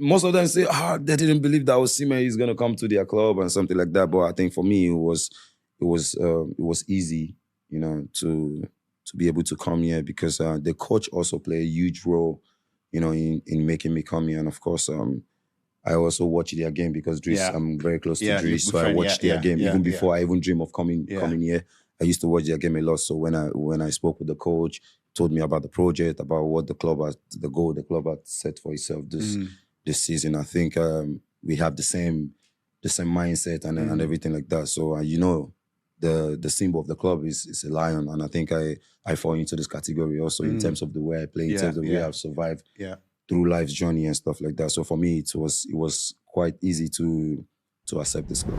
most of them say, they didn't believe that Osimhen is gonna come to their club and something like that. But I think for me, it was easy, to be able to come here because the coach also played a huge role, in making me come here. And of course, I also watch their game because Dries, I'm very close to Dries, so I watch their game even before I even dream of coming here. I used to watch their game a lot. So when I spoke with the coach, told me about the project, about what the goal the club had set for itself this season. I think we have the same mindset and everything like that. So the symbol of the club is a lion, and I think I fall into this category also in terms of the way I play, in terms of the way I've survived through life's journey and stuff like that. So for me, it was quite easy to accept this club.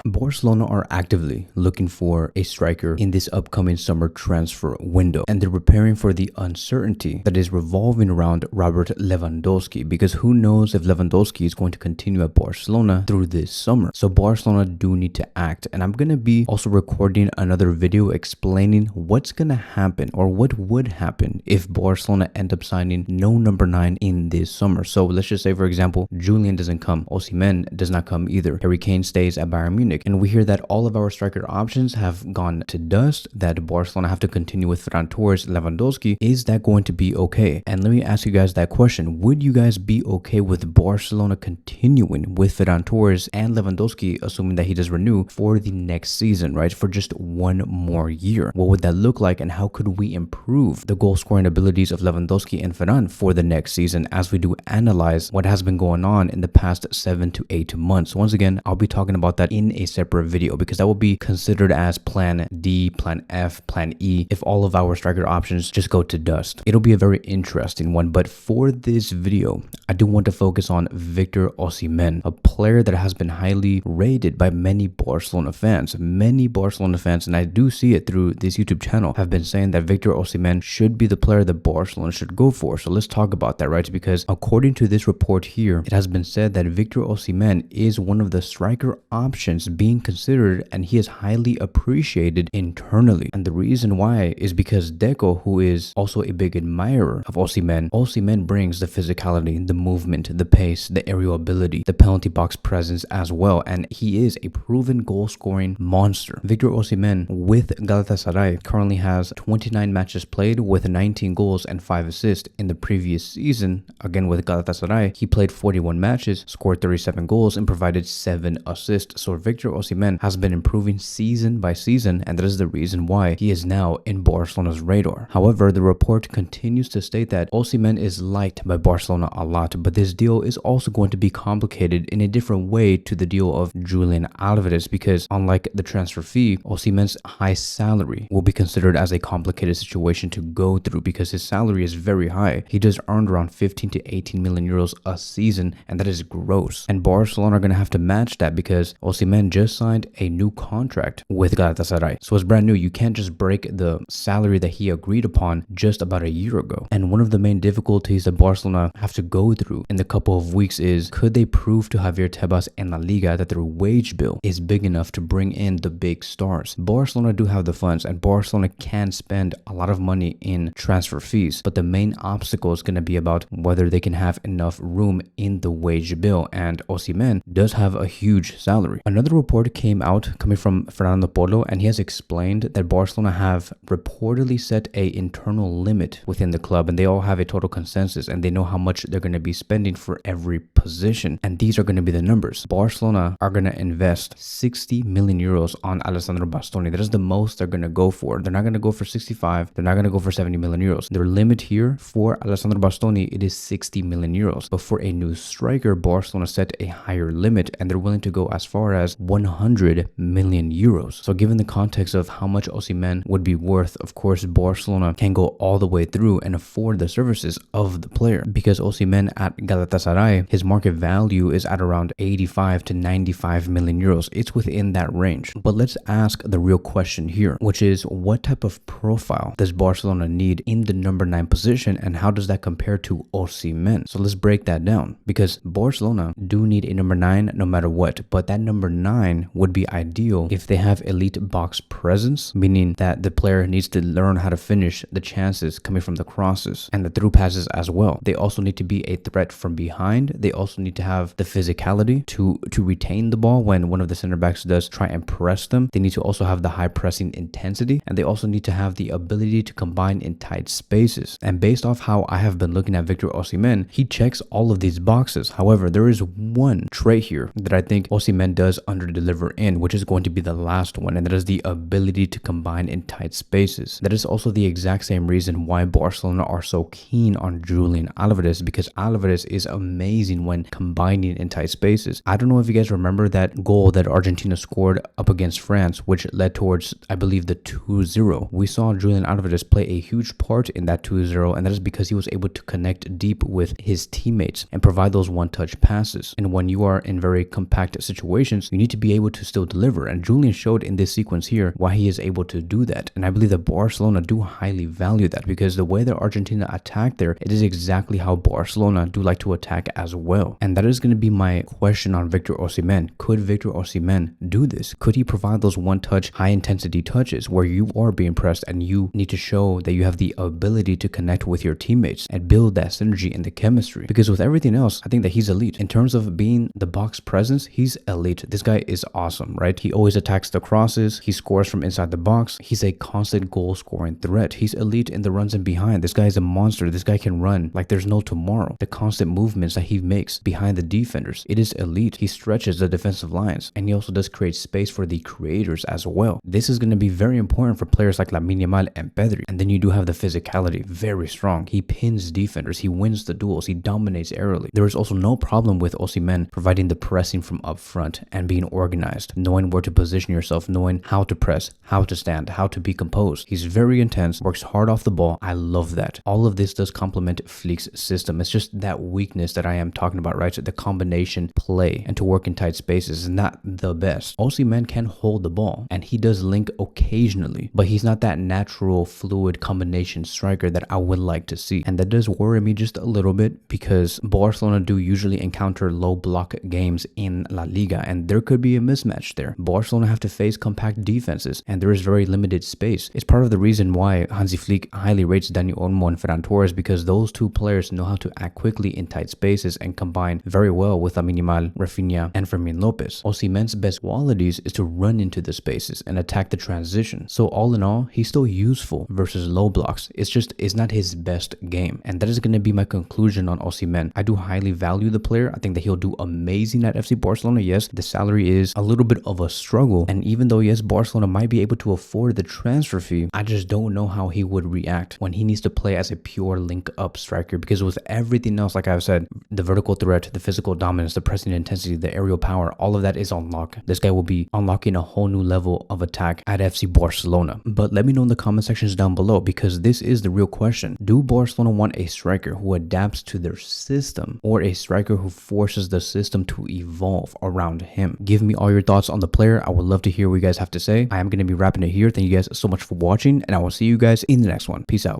Barcelona are actively looking for a striker in this upcoming summer transfer window, and they're preparing for the uncertainty that is revolving around Robert Lewandowski, because who knows if Lewandowski is going to continue at Barcelona through this summer. So Barcelona do need to act, and I'm going to be also recording another video explaining what's going to happen or what would happen if Barcelona end up signing no number 9 in this summer. So let's just say, for example, Julian doesn't come, Osimhen does not come either, Harry Kane stays at Bayern Munich, and we hear that all of our striker options have gone to dust, that Barcelona have to continue with Ferran Torres, Lewandowski. Is that going to be okay? And let me ask you guys that question. Would you guys be okay with Barcelona continuing with Ferran Torres and Lewandowski, assuming that he does renew for the next season, right? For just one more year. What would that look like, and how could we improve the goal scoring abilities of Lewandowski and Ferran for the next season as we do analyze what has been going on in the past 7 to 8 months? Once again, I'll be talking about that in a separate video, because that will be considered as plan D, plan F, plan E if all of our striker options just go to dust. It'll be a very interesting one, but for this video, I do want to focus on Victor Osimhen, a player that has been highly rated by many Barcelona fans. Many Barcelona fans, and I do see it through this YouTube channel, have been saying that Victor Osimhen should be the player that Barcelona should go for. So let's talk about that, right? Because according to this report here, it has been said that Victor Osimhen is one of the striker options being considered, and he is highly appreciated internally. And the reason why is because Deco, who is also a big admirer of Osimhen brings the physicality, the movement, the pace, the aerial ability, the penalty box presence as well, and he is a proven goal scoring monster. Victor Osimhen with Galatasaray currently has 29 matches played with 19 goals and 5 assists. In the previous season, again with Galatasaray, he played 41 matches, scored 37 goals and provided 7 assists. So Victor Osimhen has been improving season by season, and that is the reason why he is now in Barcelona's radar. However, the report continues to state that Osimhen is liked by Barcelona a lot, but this deal is also going to be complicated in a different way to the deal of Julian Alvarez, because unlike the transfer fee, Osimhen's high salary will be considered as a complicated situation to go through, because his salary is very high. He does earn around 15 to 18 million euros a season, and that is gross. And Barcelona are going to have to match that, because Osimhen just signed a new contract with Galatasaray. So it's brand new. You can't just break the salary that he agreed upon just about a year ago. And one of the main difficulties that Barcelona have to go through in the couple of weeks is, could they prove to Javier Tebas and La Liga that their wage bill is big enough to bring in the big stars? Barcelona do have the funds, and Barcelona can spend a lot of money in transfer fees, but the main obstacle is going to be about whether they can have enough room in the wage bill, and Osimhen does have a huge salary. Another report came out coming from Fernando Polo, and he has explained that Barcelona have reportedly set a internal limit within the club, and they all have a total consensus, and they know how much they're going to be spending for every position, and these are going to be the numbers. Barcelona are going to invest 60 million euros on Alessandro Bastoni. That is the most they're going to go for. They're not going to go for 65. They're not going to go for 70 million euros. Their limit here for Alessandro Bastoni, it is 60 million euros. But for a new striker, Barcelona set a higher limit, and they're willing to go as far as 100 million euros. So given the context of how much Osimhen would be worth, of course, Barcelona can go all the way through and afford the services of the player, because Osimhen at Galatasaray, his market value is at around 85 to 95 million euros. It's within that range. But let's ask the real question here, which is, what type of profile does Barcelona need in the number 9 position, and how does that compare to Osimhen? So let's break that down, because Barcelona do need a number 9 no matter what, but that number 9 9 would be ideal if they have elite box presence, meaning that the player needs to learn how to finish the chances coming from the crosses and the through passes as well. They also need to be a threat from behind. They also need to have the physicality to retain the ball when one of the center backs does try and press them. They need to also have the high pressing intensity, and they also need to have the ability to combine in tight spaces. And based off how I have been looking at Victor Osimhen, he checks all of these boxes. However, there is one trait here that I think Osimhen does under-deliver in, which is going to be the last one, and that is the ability to combine in tight spaces. That is also the exact same reason why Barcelona are so keen on Julian Alvarez, because Alvarez is amazing when combining in tight spaces. I don't know if you guys remember that goal that Argentina scored up against France, which led towards, I believe, the 2-0. We saw Julian Alvarez play a huge part in that 2-0, and that is because he was able to connect deep with his teammates and provide those one-touch passes. And when you are in very compact situations, you need to be able to still deliver, and Julian showed in this sequence here why he is able to do that. And I believe that Barcelona do highly value that, because the way that Argentina attack there, it is exactly how Barcelona do like to attack as well. And that is going to be my question on Victor Osimhen. Could Victor Osimhen do this? Could he provide those one-touch, high-intensity touches where you are being pressed and you need to show that you have the ability to connect with your teammates and build that synergy and the chemistry? Because with everything else, I think that he's elite. In terms of being the box presence, he's elite. This guy is awesome, right? He always attacks the crosses. He scores from inside the box. He's a constant goal-scoring threat. He's elite in the runs and behind. This guy is a monster. This guy can run like there's no tomorrow. The constant movements that he makes behind the defenders, it is elite. He stretches the defensive lines, and he also does create space for the creators as well. This is going to be very important for players like Lamine Yamal and Pedri. And then you do have the physicality, very strong. He pins defenders. He wins the duels. He dominates aerially. There is also no problem with Osimhen providing the pressing from up front and being organized, knowing where to position yourself, knowing how to press, how to stand, how to be composed. He's very intense, works hard off the ball. I love that. All of this does complement Flick's system. It's just that weakness that I am talking about, right? So the combination play and to work in tight spaces is not the best. Osimhen can hold the ball, and he does link occasionally, but he's not that natural, fluid combination striker that I would like to see. And that does worry me just a little bit, because Barcelona do usually encounter low block games in La Liga, and there could be a mismatch there. Barcelona have to face compact defenses, and there is very limited space. It's part of the reason why Hansi Flick highly rates Dani Olmo and Ferran Torres, because those two players know how to act quickly in tight spaces and combine very well with Lamine Yamal, Rafinha, and Fermin Lopez. Osimhen's best qualities is to run into the spaces and attack the transition. So all in all, he's still useful versus low blocks. It's not his best game. And that is going to be my conclusion on Osimhen. I do highly value the player. I think that he'll do amazing at FC Barcelona. Yes, the salary is a little bit of a struggle. And even though, yes, Barcelona might be able to afford the transfer fee, I just don't know how he would react when he needs to play as a pure link-up striker. Because with everything else, like I've said, the vertical threat, the physical dominance, the pressing intensity, the aerial power, all of that is on lock. This guy will be unlocking a whole new level of attack at FC Barcelona. But let me know in the comment sections down below, because this is the real question. Do Barcelona want a striker who adapts to their system, or a striker who forces the system to evolve around him? Give me all your thoughts on the player. I would love to hear what you guys have to say. I am going to be wrapping it here. Thank you guys so much for watching, and I will see you guys in the next one. Peace out.